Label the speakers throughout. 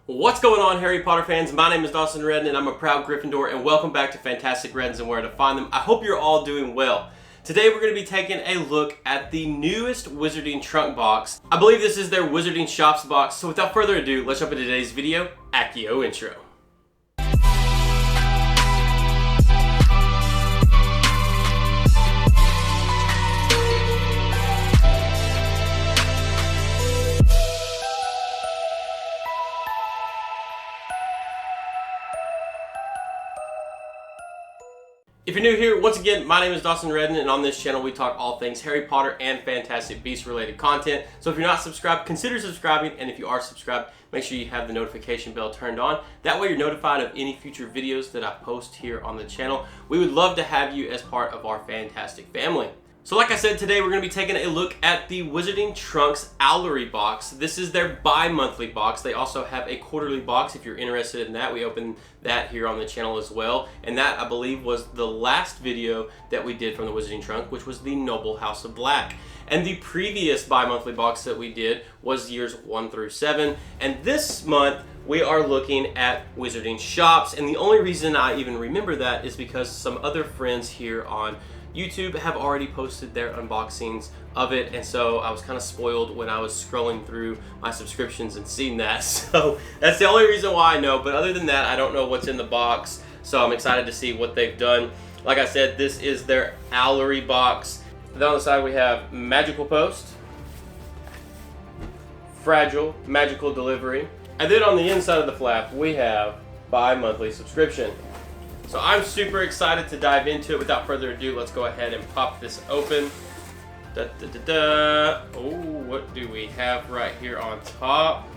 Speaker 1: What's going on, Harry Potter fans? My name is Dawson Reddin and I'm a proud Gryffindor, and welcome back to Fantastic Reddins and Where to Find Them. I hope you're all doing well. Today we're going to be taking a look at the newest Wizarding Trunk box. I believe this is their Wizarding Shops box, so without further ado, let's jump into today's video, Accio Intro. If you're new here, once again, my name is Dawson Reddin, and on this channel we talk all things Harry Potter and Fantastic Beasts related content. So if you're not subscribed, consider subscribing, and if you are subscribed, make sure you have the notification bell turned on. That way you're notified of any future videos that I post here on the channel. We would love to have you as part of our fantastic family. So like I said, today we're going to be taking a look at the Wizarding Trunks Owlery box. This is their bi-monthly box. They also have a quarterly box if you're interested in that. We opened that here on the channel as well. And that, I believe, was the last video that we did from the Wizarding Trunk, which was the Noble House of Black. And the previous bi-monthly box that we did was years 1 through 7. And this month, we are looking at Wizarding Shops. And the only reason I even remember that is because some other friends here on YouTube have already posted their unboxings of it, and so I was kind of spoiled when I was scrolling through my subscriptions and seeing that. So that's the only reason why I know, but other than that, I don't know what's in the box, so I'm excited to see what they've done. Like I said, this is their Owlery box. Then on the side we have Magical Post, Fragile, Magical Delivery, and then on the inside of the flap we have bi-monthly subscription. So I'm super excited to dive into it. Without further ado, let's go ahead and pop this open. Oh, what do we have right here on top?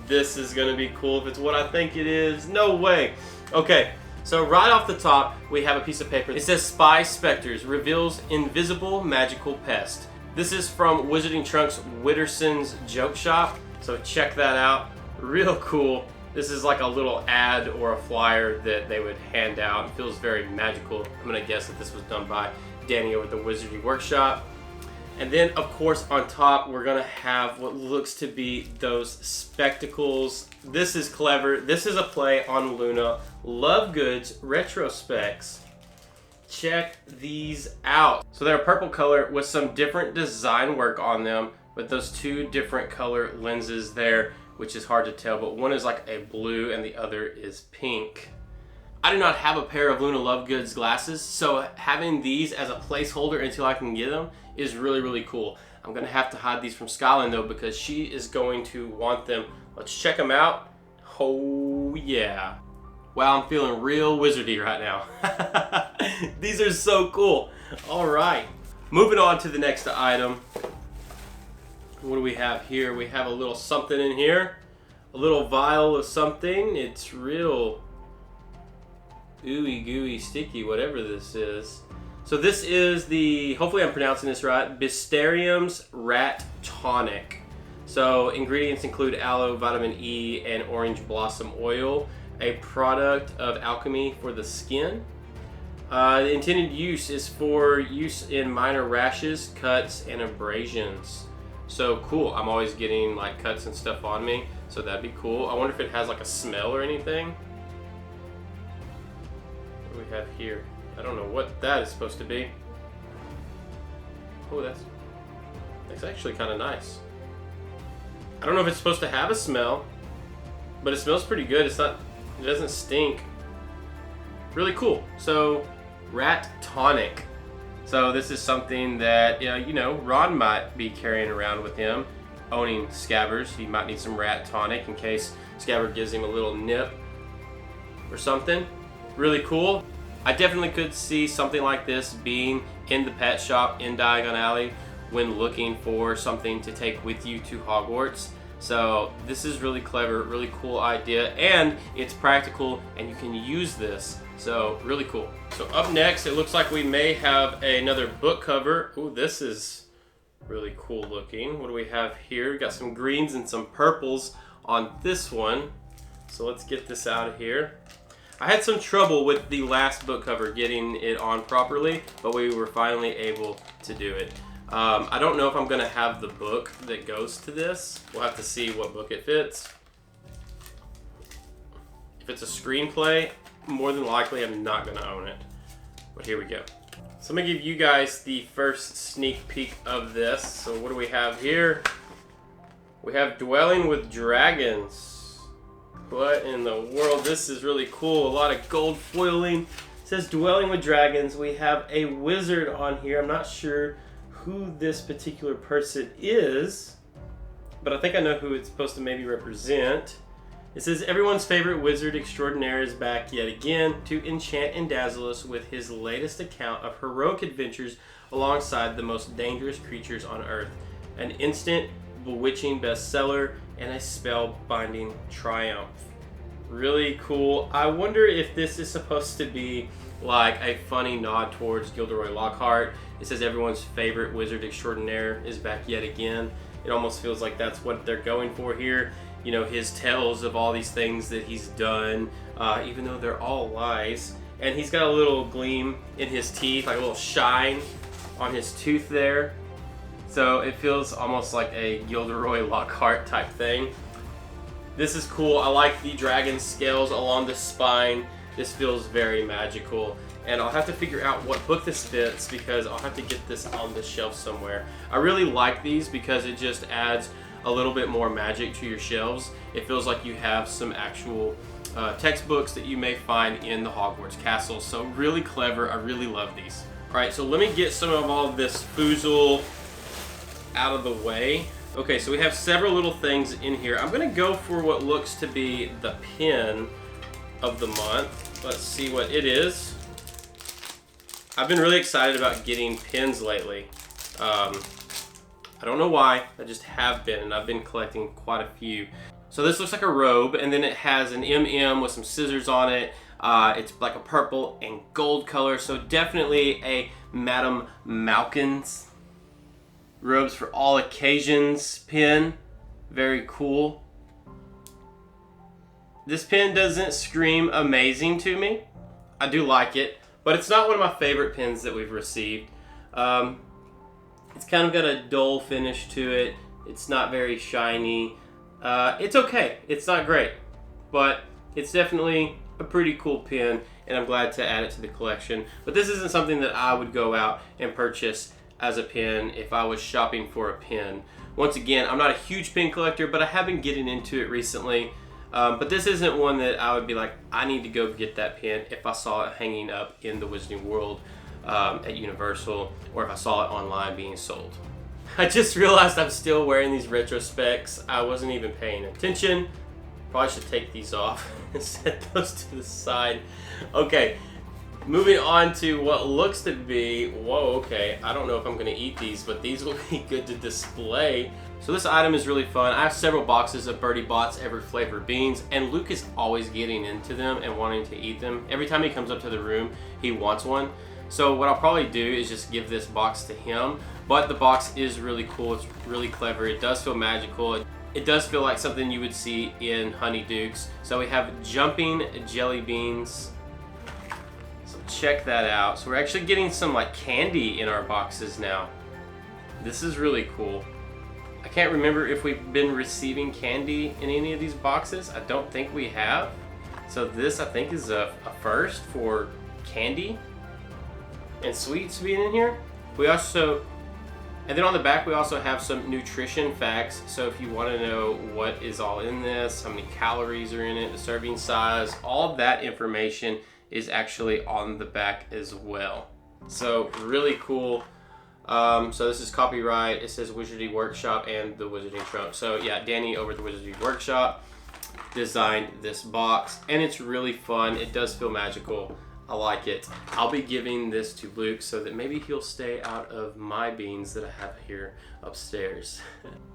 Speaker 1: This is gonna be cool if it's what I think it is. No way. Okay, so right off the top, we have a piece of paper. It says Spy Specters, reveals invisible magical pest. This is from Wizarding Trunks Witterson's Joke Shop. So check that out, real cool. This is like a little ad or a flyer that they would hand out. It feels very magical. I'm gonna guess that this was done by Danny over at the Wizarding Workshop. And then, of course, on top, we're gonna have what looks to be those spectacles. This is clever. This is a play on Luna Lovegoods Retro Specs. Check these out. So they're a purple color with some different design work on them, with those two different color lenses there, which is hard to tell, but one is like a blue and the other is pink. I do not have a pair of Luna Lovegoods glasses, so having these as a placeholder until I can get them is really, really cool. I'm gonna have to hide these from Skyline though, because she is going to want them. Let's check them out. Oh yeah. Wow, I'm feeling real wizardy right now. These are so cool. All right, moving on to the next item. What do we have here? We have a little something in here. A little vial of something. It's real ooey gooey sticky, whatever this is. So this is the, hopefully I'm pronouncing this right, Bisterium's Rat Tonic. So ingredients include aloe, vitamin E, and orange blossom oil. A product of alchemy for the skin. The intended use is for use in minor rashes, cuts, and abrasions. So cool. I'm always getting like cuts and stuff on me, so that'd be cool. I wonder if it has like a smell or anything. What do we have here? I don't know what that is supposed to be. Oh, that's actually kind of nice. I don't know if it's supposed to have a smell, but it smells pretty good. It doesn't stink. Really cool. So, Rat Tonic. So this is something that, you know, Ron might be carrying around with him. Owning Scabbers, he might need some Rat Tonic in case Scabbard gives him a little nip or something. Really cool. I definitely could see something like this being in the pet shop in Diagon Alley when looking for something to take with you to Hogwarts. So this is really clever, really cool idea, and it's practical and you can use this. So really cool. So up next, it looks like we may have another book cover. Ooh, this is really cool looking. What do we have here? We got some greens and some purples on this one. So let's get this out of here. I had some trouble with the last book cover getting it on properly, but we were finally able to do it. I don't know if I'm going to have the book that goes to this. We'll have to see what book it fits. If it's a screenplay, more than likely I'm not gonna own it. But here we go. So I'm gonna give you guys the first sneak peek of this. So what do we have here? We have Dwelling with Dragons. What in the world? This is really cool. A lot of gold foiling. It says Dwelling with Dragons. We have a wizard on here. I'm not sure who this particular person is, but I think I know who it's supposed to maybe represent. It says everyone's favorite wizard extraordinaire is back yet again to enchant and dazzle us with his latest account of heroic adventures alongside the most dangerous creatures on Earth. An instant bewitching bestseller and a spellbinding triumph. Really cool. I wonder if this is supposed to be like a funny nod towards Gilderoy Lockhart. It says everyone's favorite wizard extraordinaire is back yet again. It almost feels like that's what they're going for here. You know, his tales of all these things that he's done, even though they're all lies. And he's got a little gleam in his teeth, like a little shine on his tooth there. So it feels almost like a Gilderoy Lockhart type thing. This is cool. I like the dragon scales along the spine. This feels very magical. And I'll have to figure out what book this fits because I'll have to get this on the shelf somewhere. I really like these because it just adds a little bit more magic to your shelves. It feels like you have some actual textbooks that you may find in the Hogwarts castle. So really clever. I really love these. All right, so let me get some of all of this foozle out of the way. Okay, so we have several little things in here. I'm gonna go for what looks to be the pin of the month. Let's see what it is. I've been really excited about getting pins lately. I don't know why, I just have been, and I've been collecting quite a few. So this looks like a robe, and then it has an MM with some scissors on it. It's like a purple and gold color, so definitely a Madame Malkin's robes for all occasions pin. Very cool. This pin doesn't scream amazing to me. I do like it, but it's not one of my favorite pins that we've received. It's kind of got a dull finish to it. It's not very shiny. It's okay. It's not great, but it's definitely a pretty cool pin, and I'm glad to add it to the collection. But this isn't something that I would go out and purchase as a pin if I was shopping for a pin. Once again, I'm not a huge pin collector, but I have been getting into it recently. But this isn't one that I would be like, I need to go get that pin if I saw it hanging up in the Wizarding World at Universal, or if I saw it online being sold. I just realized I'm still wearing these retro specs. I wasn't even paying attention. Probably should take these off and set those to the side. Okay, moving on to what looks to be, whoa, okay, I don't know if I'm gonna eat these, but these will be good to display. So this item is really fun. I have several boxes of Birdie Bott's Every Flavor beans, and Luke is always getting into them and wanting to eat them. Every time he comes up to the room, he wants one. So what I'll probably do is just give this box to him, but the box is really cool. It's really clever. It does feel magical. It does feel like something you would see in Honeydukes. So we have Jumping Jelly Beans. So check that out. So we're actually getting some like candy in our boxes now. This is really cool. I can't remember if we've been receiving candy in any of these boxes. I don't think we have. So this I think is a first for candy and sweets being in here. We also, and then on the back we also have some nutrition facts. So if you want to know what is all in this, how many calories are in it, the serving size, all of that information is actually on the back as well. So really cool. So this is copyright. It says Wizarding Workshop and the Wizarding Trunk. So yeah, Danny over at the Wizarding Workshop designed this box, and it's really fun. It does feel magical. I like it. I'll be giving this to Luke so that maybe he'll stay out of my beans that I have here upstairs.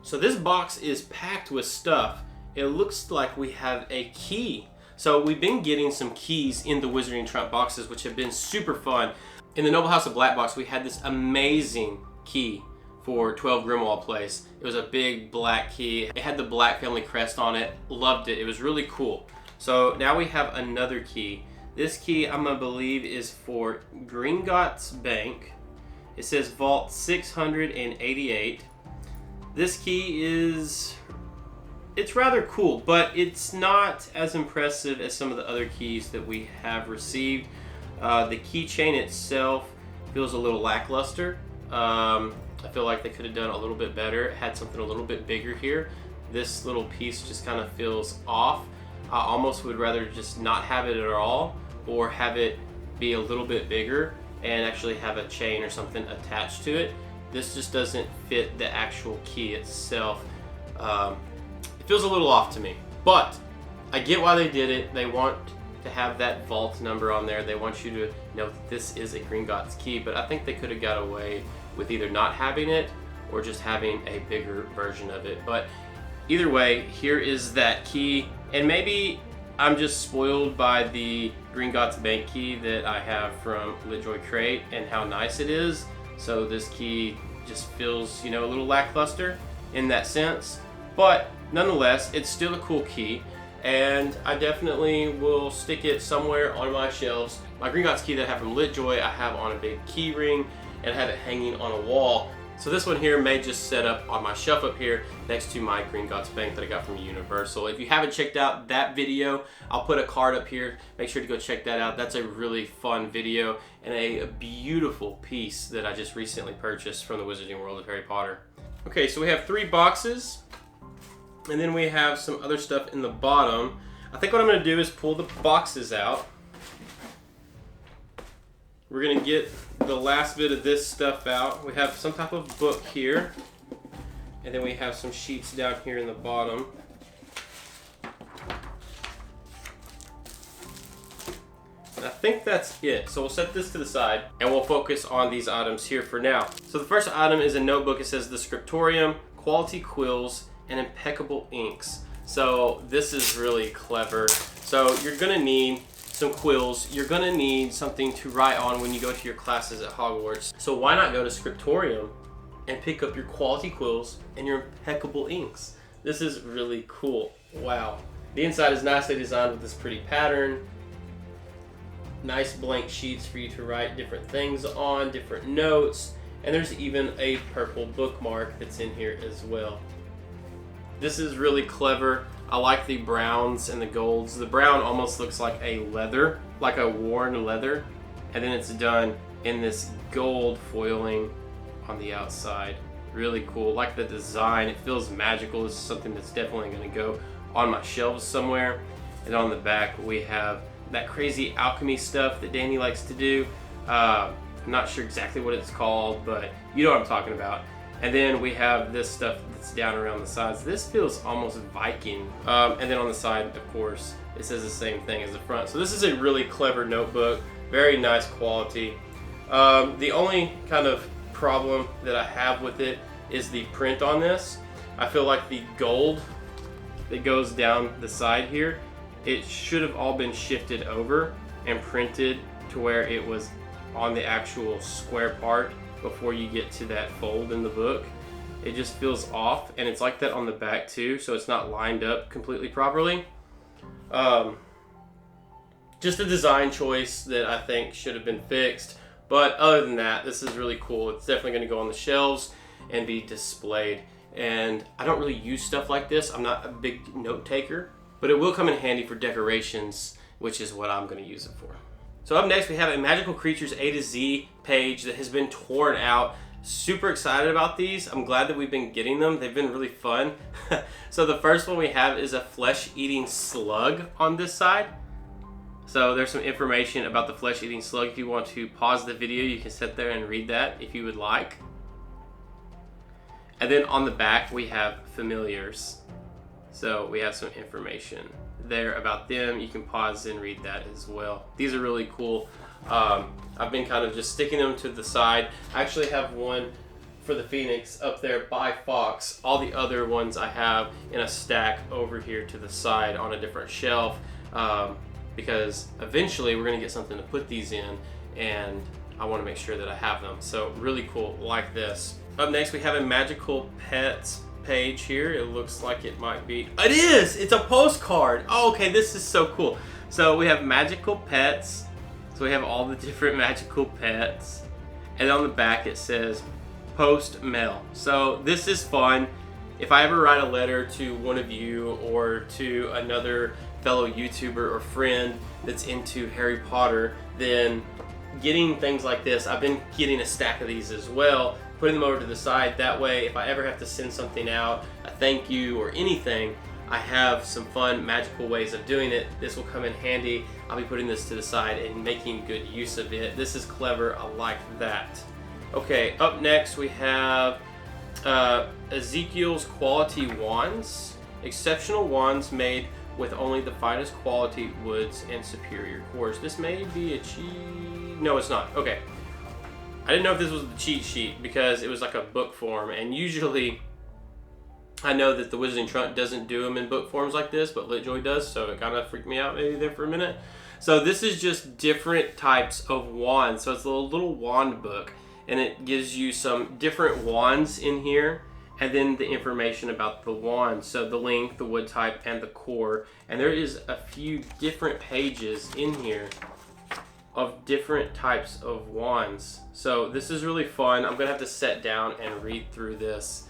Speaker 1: So this box is packed with stuff. It looks like we have a key. So we've been getting some keys in the Wizarding Trunk boxes, which have been super fun. In the Noble House of Black box, we had this amazing key for 12 Grimmauld Place. It was a big black key. It had the Black family crest on it. Loved it. It was really cool. So now we have another key. This key, I'm gonna believe, is for Gringotts Bank. It says Vault 688. This key is it's rather cool, but it's not as impressive as some of the other keys that we have received. The keychain itself feels a little lackluster. I feel like they could have done a little bit better, had something a little bit bigger here. This little piece just kind of feels off. I almost would rather just not have it at all, or have it be a little bit bigger and actually have a chain or something attached to it. This just doesn't fit the actual key itself. It feels a little off to me, but I get why they did it. They want to have that vault number on there. They want you to know that this is a Gringotts key, but I think they could have got away with either not having it or just having a bigger version of it. But either way, here is that key, and maybe I'm just spoiled by the Gringotts bank key that I have from LitJoy Crate and how nice it is. So this key just feels, you know, a little lackluster in that sense. But nonetheless, it's still a cool key, and I definitely will stick it somewhere on my shelves. My Gringotts key that I have from LitJoy, I have on a big key ring, and I have it hanging on a wall. So this one here may just set up on my shelf up here next to my Gringotts bank that I got from Universal. If you haven't checked out that video, I'll put a card up here. Make sure to go check that out. That's a really fun video and a beautiful piece that I just recently purchased from the Wizarding World of Harry Potter. Okay, so we have 3 boxes, and then we have some other stuff in the bottom. I think what I'm going to do is pull the boxes out. We're going to get the last bit of this stuff out. We have some type of book here, and then we have some sheets down here in the bottom. And I think that's it. So we'll set this to the side, and we'll focus on these items here for now. So the first item is a notebook. It says the Scriptorium, quality quills, and impeccable inks. So this is really clever. So you're going to need some quills. You're gonna need something to write on when you go to your classes at Hogwarts. So why not go to Scriptorium and pick up your quality quills and your impeccable inks? This is really cool. Wow. The inside is nicely designed with this pretty pattern. Nice blank sheets for you to write different things on, different notes, and there's even a purple bookmark that's in here as well. This is really clever. I like the browns and the golds. The brown almost looks like a leather, like a worn leather, and then it's done in this gold foiling on the outside. Really cool. Like the design, it feels magical. This is something that's definitely going to go on my shelves somewhere. And on the back we have that crazy alchemy stuff that Danny likes to do. I'm not sure exactly what it's called, but you know what I'm talking about. And then we have this stuff that's down around the sides. This feels almost Viking. And then on the side, of course, it says the same thing as the front. So this is a really clever notebook, very nice quality. The only kind of problem that I have with it is the print on this. I feel like the gold that goes down the side here, it should have all been shifted over and printed to where it was on the actual square part before you get to that fold in the book. It just feels off, and it's like that on the back too, so it's not lined up completely properly. Just a design choice that I think should have been fixed, but other than that, this is really cool. It's definitely going to go on the shelves and be displayed, and I don't really use stuff like this. I'm not a big note taker, but it will come in handy for decorations, which is what I'm going to use it for. So up next we have a Magical Creatures A to Z page that has been torn out. Super excited about these. I'm glad that we've been getting them. They've been really fun. So the first one we have is a flesh-eating slug on this side. So there's some information about the flesh-eating slug. If you want to pause the video, you can sit there and read that if you would like. And then on the back we have familiars. So we have some information there about them. You can pause and read that as well. These are really cool. I've been kind of just sticking them to the side. I actually have one for the Phoenix up there by Fox. All the other ones I have in a stack over here to the side on a different shelf, because eventually we're going to get something to put these in, and I want to make sure that I have them. So really cool, like this. Up next we have a Magical Pets page here. It looks like it might be, it is, it's a postcard. Oh, okay, this is so cool. So we have Magical Pets. So we have all the different magical pets, and on the back it says post mail. So this is fun. if I ever write a letter to one of you or to another fellow YouTuber or friend that's into Harry Potter, then getting things like this, I've been getting a stack of these as well, putting them over to the side. That way, if I ever have to send something out, a thank you or anything, I have some fun, magical ways of doing it. This will come in handy. I'll be putting this to the side and making good use of it. This is clever. I like that. Okay, up next we have Ezekiel's Quality Wands. Exceptional wands made with only the finest quality woods and superior cores. This may be a cheat. No, it's not. Okay. I didn't know if this was the cheat sheet because it was like a book form, and usually I know that the Wizarding Trunk doesn't do them in book forms like this, but LitJoy does, so it kind of freaked me out maybe there for a minute. So this is just different types of wands. So it's a little wand book, and it gives you some different wands in here, and then the information about the wand. So the length, the wood type, and the core. And there is a few different pages in here of different types of wands. So this is really fun. I'm gonna have to sit down and read through this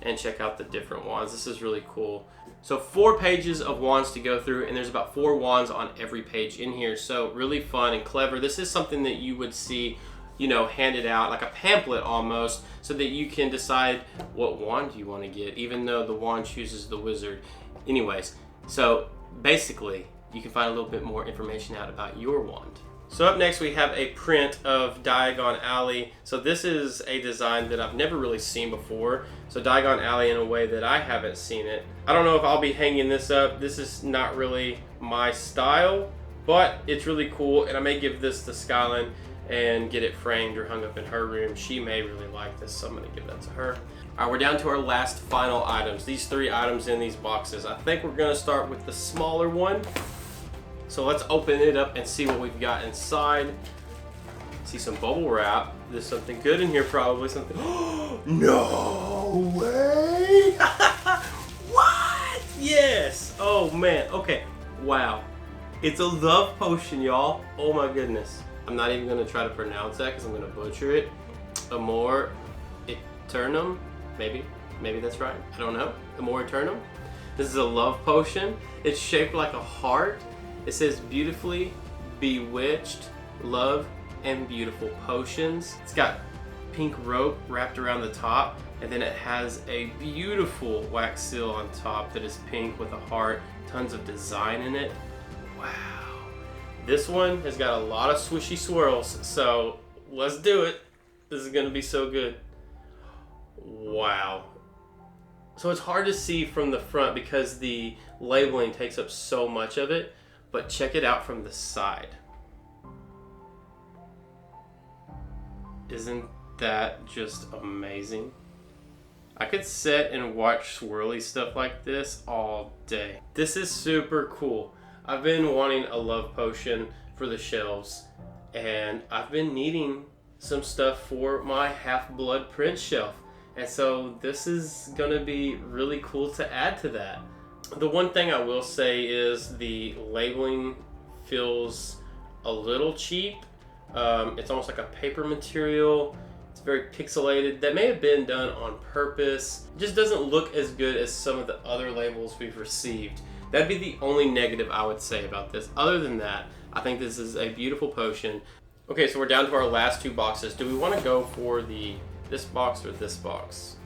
Speaker 1: and check out the different wands. This is really cool. So 4 pages of wands to go through, and there's about 4 wands on every page in here. So really fun and clever. This is something that you would see, you know, handed out like a pamphlet almost, so that you can decide what wand you want to get, even though the wand chooses the wizard. Anyways, so basically you can find a little bit more information out about your wand. So up next we have a print of Diagon Alley. So this is a design that I've never really seen before. So Diagon Alley in a way that I haven't seen it. I don't know if I'll be hanging this up. This is not really my style, but it's really cool, and I may give this to Skylin and get it framed or hung up in her room. She may really like this, so I'm gonna give that to her. All right, we're down to our last final items. These 3 items in these boxes. I think we're gonna start with the smaller one. So let's open it up and see what we've got inside. See some bubble wrap. There's something good in here, probably something. No way! What? Yes! Oh man, okay. Wow. It's a love potion, y'all. Oh my goodness. I'm not even gonna try to pronounce that because I'm gonna butcher it. Amor Eternum? Maybe that's right. I don't know. Amor Eternum. This is a love potion. It's shaped like a heart. It says beautifully bewitched, love, and beautiful potions. It's got pink rope wrapped around the top, and then it has a beautiful wax seal on top that is pink with a heart, tons of design in it. Wow. This one has got a lot of swishy swirls, so let's do it. This is gonna be so good. Wow. So it's hard to see from the front because the labeling takes up so much of it, but check it out from the side. Isn't that just amazing? I could sit and watch swirly stuff like this all day. This is super cool. I've been wanting a love potion for the shelves, and I've been needing some stuff for my Half-Blood Prince shelf. And so this is gonna be really cool to add to that. The one thing I will say is the labeling feels a little cheap. It's almost like a paper material. It's very pixelated. That may have been done on purpose. It just doesn't look as good as some of the other labels we've received. That'd be the only negative I would say about this. Other than that, I think this is a beautiful potion. Okay, so we're down to our last 2 boxes. Do we want to go for this box or this box?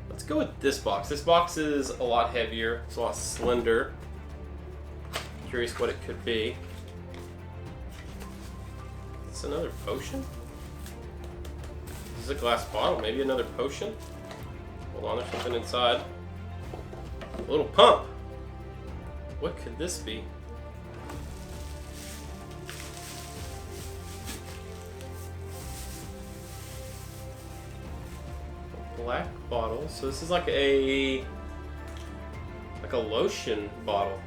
Speaker 1: Let's go with this box. This box is a lot heavier. It's a lot slender. Curious what it could be. It's another potion? This is a glass bottle. Maybe another potion? Hold on, there's something inside. A little pump. What could this be? Black bottle. So this is like a lotion bottle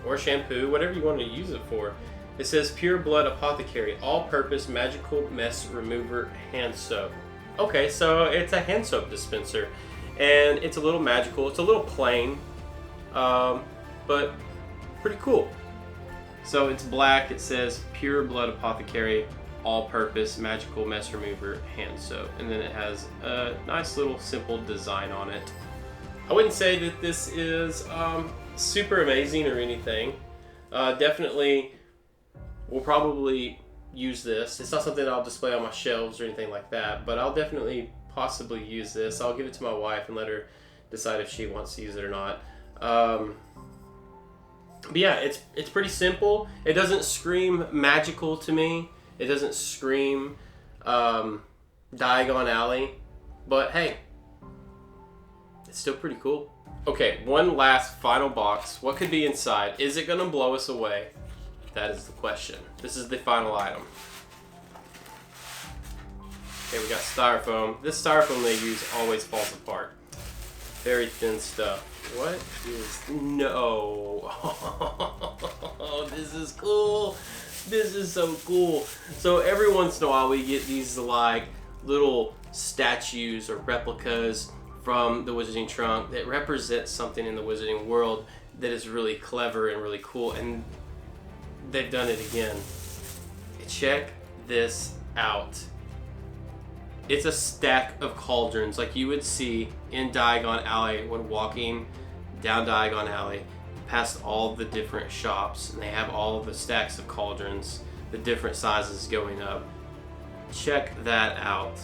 Speaker 1: or shampoo, whatever you want to use it for. It says Pure Blood Apothecary, all-purpose magical mess remover hand soap. Okay, so it's a hand soap dispenser, and it's a little magical. It's a little plain, but pretty cool. So it's black. It says Pure Blood Apothecary, all-purpose magical mess remover hand soap, and then it has a nice little simple design on it. I wouldn't say that this is super amazing or anything. Definitely will probably use this. It's not something that I'll display on my shelves or anything like that, but I'll definitely possibly use this. I'll give it to my wife and let her decide if she wants to use it or not. But yeah, it's pretty simple. It doesn't scream magical to me. It doesn't scream Diagon Alley, but hey, it's still pretty cool. Okay, one last final box. What could be inside? Is it gonna blow us away? That is the question. This is the final item. Okay, we got styrofoam. This styrofoam they use always falls apart. Very thin stuff. What is... No. Oh, this is cool. This is so cool. So every once in a while we get these like little statues or replicas from the Wizarding Trunk that represent something in the Wizarding world that is really clever and really cool, and they've done it again. Check this out. It's a stack of cauldrons like you would see in Diagon Alley when walking down Diagon Alley past all the different shops, and they have all the stacks of cauldrons, the different sizes going up. Check that out.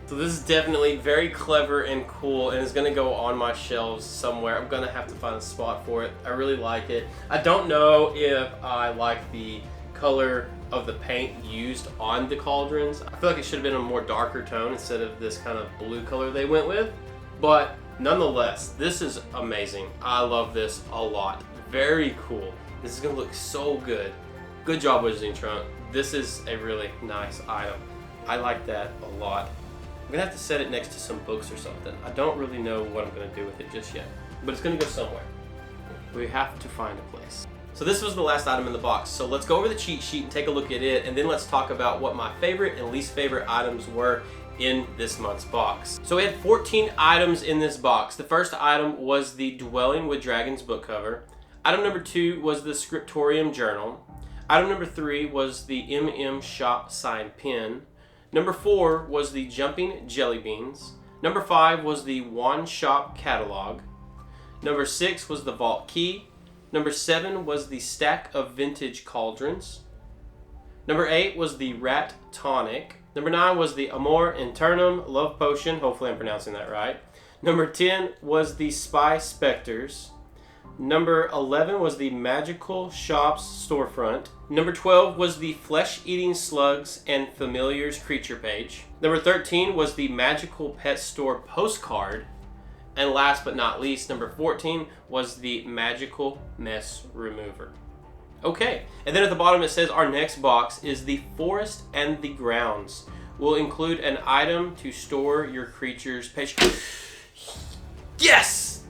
Speaker 1: So this is definitely very clever and cool, and it's going to go on my shelves somewhere. I'm going to have to find a spot for it. I really like it. I don't know if I like the color of the paint used on the cauldrons. I feel like it should have been a more darker tone instead of this kind of blue color they went with. But nonetheless, this is amazing. I love this a lot. Very cool. This is going to look so good. Good job, Wizarding Trunk. This is a really nice item. I like that a lot. I'm gonna have to set it next to some books or something. I don't really know what I'm gonna do with it just yet, but it's gonna go somewhere. We have to find a place. So this was the last item in the box. So let's go over the cheat sheet and take a look at it, and then let's talk about what my favorite and least favorite items were in this month's box. So we had 14 items in this box. The first item was the Dwelling with Dragons book cover. Item number 2 was the Scriptorium Journal. Item number 3 was the MM Shop signed pin. Number 4 was the Jumping Jelly Beans. Number 5 was the Wand Shop catalog. Number 6 was the Vault Key. Number 7 was the Stack of Vintage Cauldrons. Number 8 was the Rat Tonic. Number 9 was the Amor Internum Love Potion. Hopefully I'm pronouncing that right. Number 10 was the Spy Specters. Number 11 was the Magical Shops storefront. Number 12 was the Flesh-Eating Slugs and Familiars creature page. Number 13 was the Magical Pet Store postcard. And last but not least, number 14 was the Magical Mess Remover. Okay, and then at the bottom it says our next box is the Forest and the Grounds. Will include an item to store your creature's page. Yes!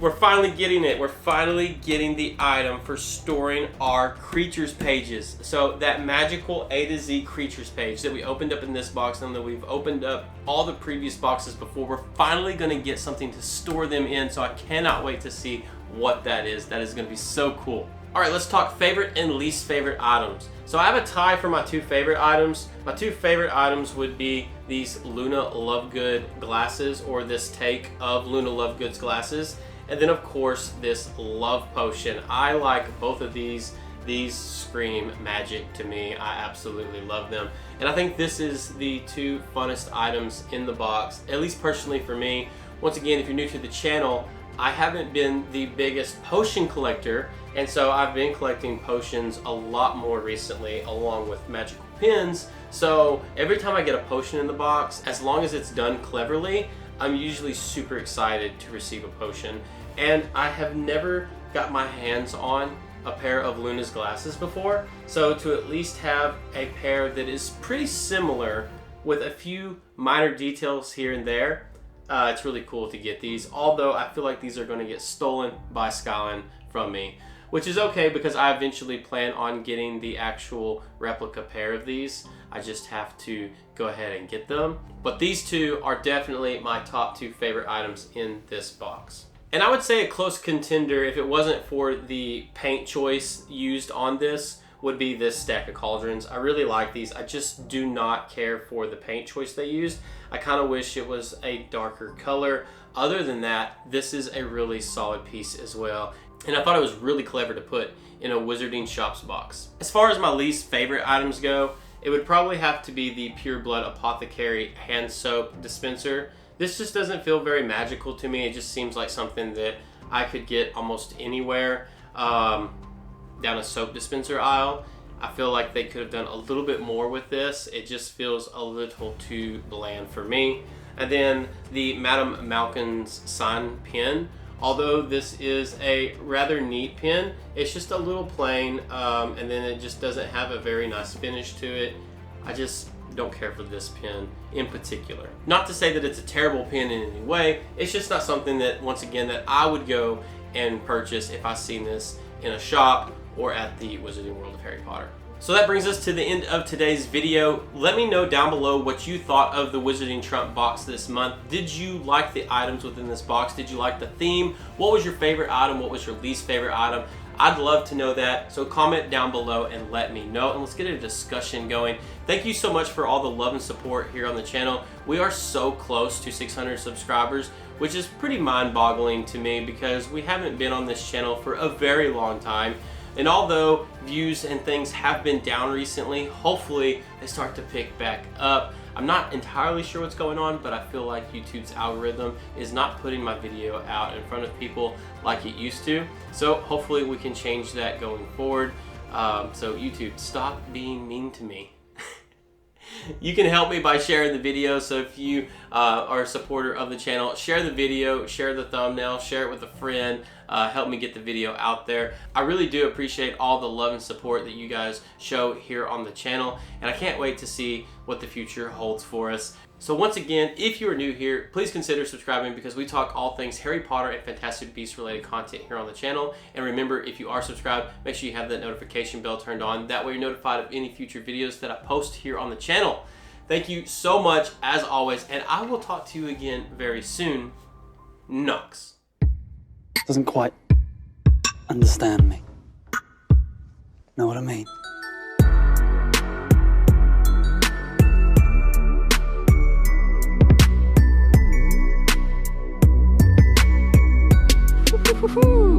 Speaker 1: We're finally getting it. We're finally getting the item for storing our creatures pages. So that magical A to Z creatures page that we opened up in this box and that we've opened up all the previous boxes before, we're finally going to get something to store them in. So I cannot wait to see what that is. That is going to be so cool. All right, let's talk favorite and least favorite items. So I have a tie for my 2 favorite items. My 2 favorite items would be these Luna Lovegood glasses, or this take of Luna Lovegood's glasses. And then of course this Love Potion. I like both of these. These scream magic to me. I absolutely love them. And I think this is the 2 funnest items in the box, at least personally for me. Once again, if you're new to the channel, I haven't been the biggest potion collector, and so I've been collecting potions a lot more recently, along with magical pins. So every time I get a potion in the box, as long as it's done cleverly, I'm usually super excited to receive a potion. And I have never got my hands on a pair of Luna's glasses before, so to at least have a pair that is pretty similar with a few minor details here and there, it's really cool to get these, although I feel like these are going to get stolen by Skylin from me, which is okay because I eventually plan on getting the actual replica pair of these. I just have to go ahead and get them. But these 2 are definitely my top 2 favorite items in this box. And I would say a close contender, if it wasn't for the paint choice used on this, would be this stack of cauldrons. I really like these. I just do not care for the paint choice they used. I kind of wish it was a darker color. Other than that, this is a really solid piece as well. And I thought it was really clever to put in a Wizarding Shops box. As far as my least favorite items go, it would probably have to be the Pure Blood Apothecary hand soap dispenser. This just doesn't feel very magical to me. It just seems like something that I could get almost anywhere. Down a soap dispenser aisle. I feel like they could have done a little bit more with this. It just feels a little too bland for me. And then the Madame Malkin's sign pin. Although this is a rather neat pin, it's just a little plain, and then it just doesn't have a very nice finish to it. I just don't care for this pin in particular. Not to say that it's a terrible pin in any way, it's just not something that, once again, that I would go and purchase if I seen this in a shop or at the Wizarding World of Harry Potter. So that brings us to the end of today's video. Let me know down below what you thought of the Wizarding Trump box this month. Did you like the items within this box? Did you like the theme? What was your favorite item? What was your least favorite item? I'd love to know that, so comment down below and let me know, and let's get a discussion going. Thank you so much for all the love and support here on the channel. We are so close to 600 subscribers, which is pretty mind-boggling to me because we haven't been on this channel for a very long time. And although views and things have been down recently, hopefully they start to pick back up. I'm not entirely sure what's going on, but I feel like YouTube's algorithm is not putting my video out in front of people like it used to. So hopefully we can change that going forward. So YouTube, stop being mean to me. You can help me by sharing the video. So if you are a supporter of the channel, share the video, share the thumbnail, share it with a friend. Help me get the video out there. I really do appreciate all the love and support that you guys show here on the channel, and I can't wait to see what the future holds for us. So once again, if you are new here, please consider subscribing because we talk all things Harry Potter and Fantastic Beasts related content here on the channel. And remember, if you are subscribed, make sure you have that notification bell turned on. That way you're notified of any future videos that I post here on the channel. Thank you so much, as always, and I will talk to you again very soon. Nux.
Speaker 2: Doesn't quite understand me. Know what I mean?
Speaker 3: Woohoo!